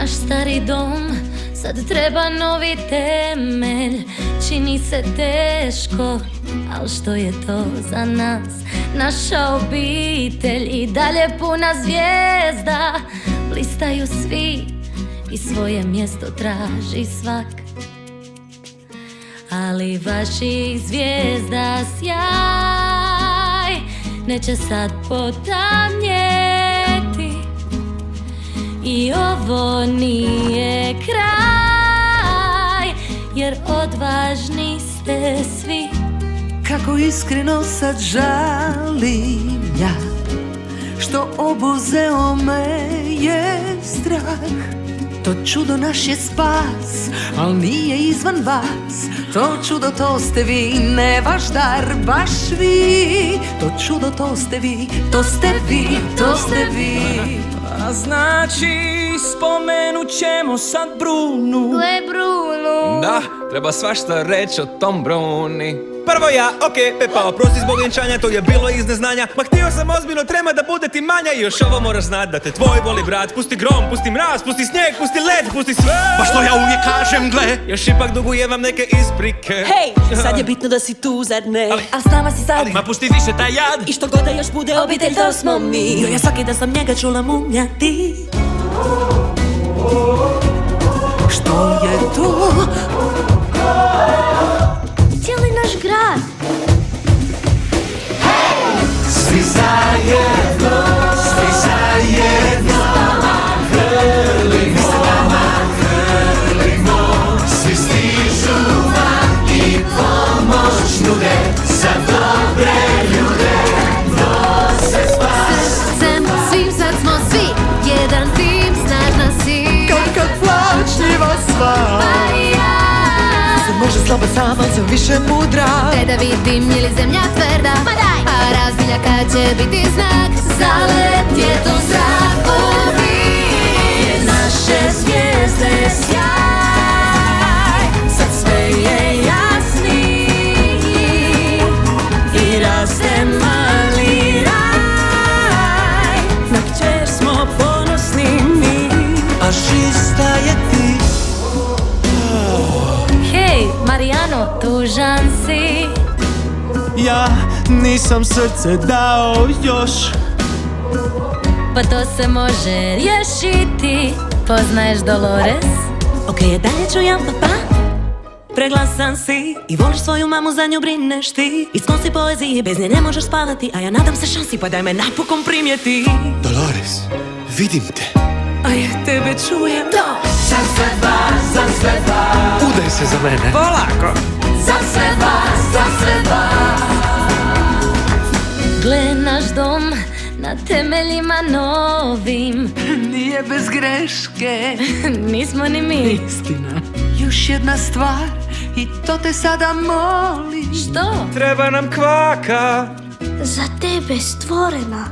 Naš stari dom sad treba novi temelj. Čini se teško, al što je to za nas? Naša obitelj i dalje puna zvijezda. Blistaju svi i svoje mjesto traži svak. Ali vaših zvijezda sjaj neće sad potamnjeti. I ovo nije kraj, jer odvažni ste svi. Kako iskreno sad žalim ja, što obuzeo me je strah. To čudo naš je spas, al nije izvan vas. To čudo to ste vi, ne vaš dar, baš vi. To čudo to ste vi, to ste vi, to ste vi. A znači spomenut ćemo sad Brunu. Gle Brunu. Da, treba svašta reći o tom Bruni. Prvo ja, okej, Pepa, oprosti zbog vjenčanja, to je bilo iz neznanja. Ma htio sam ozbiljno trema da bude ti manja. I još ovo moraš znat, da te tvoj voli brat. Pusti grom, pusti mraz, pusti snijeg, pusti led, pusti sve. Pa što ja uvijek kažem, gle, još ipak dugujem vam neke isprike. Hej, sad je bitno da si tu, zar ne? A s nama si sad. ma pusti više taj jad. I što god da još bude obitelj, to smo mi. Ja svaki dan sam njega čula mumljati. Što je to? Cijeli naš grad. Svi zajedno, svi zajedno hrlimo, svi stižu vam i pomoć nude. Za dobre ljude nose spas. Srcem svim sad smo svi jedan tim, snažna si. Kad plačljiva sva, Pa i ja. se može slaba sama, sam više mudra. Daj da vidim je li zemlja tvrda. Pa daj. A razbilja kad će biti znak. Zalet je to zrak. Ovi naše zvijezde sjaj. Sad sve je jasniji i raste mali raj. Na kćer smo ponosni mi. A čista je ti. Hej, Marijano, tužan si. Ja nisam srce dao još. Pa to se može riješiti. Poznaješ Dolores? Okej, dalje ću ja, pa. Preglasan si i voliš svoju mamu, za nju brineš ti. Iskosi poezije, bez nje ne možeš spavati. A ja nadam se šansi, pa daj me napokon primijeti. Dolores, vidim te. A ja tebe čujem. Za sve vas, za sve vas. Udaj se za mene. Polako. Za sve vas, za sve vas. Gle naš dom na temeljima novim. Nije bez greške. Nismo ni mi. Istina. Još jedna stvar i to te sada molim. Što? Treba nam kvaka. Za tebe stvorena.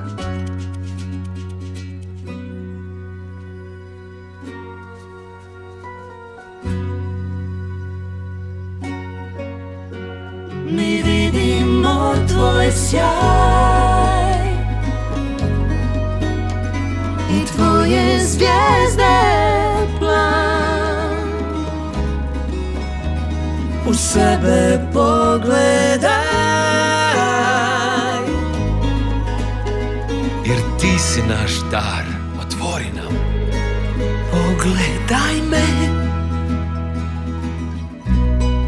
Mi vidimo tvoj sjaj I tvoje zvijezde plan. u sebe pogledaj. Jer ti si naš dar, otvori nam. Pogledaj me.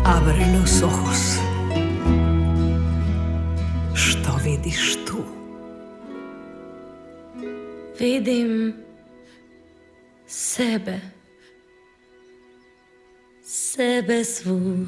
Abre los ojos. Što vidiš tu? Vidim sebe. Sebe svu.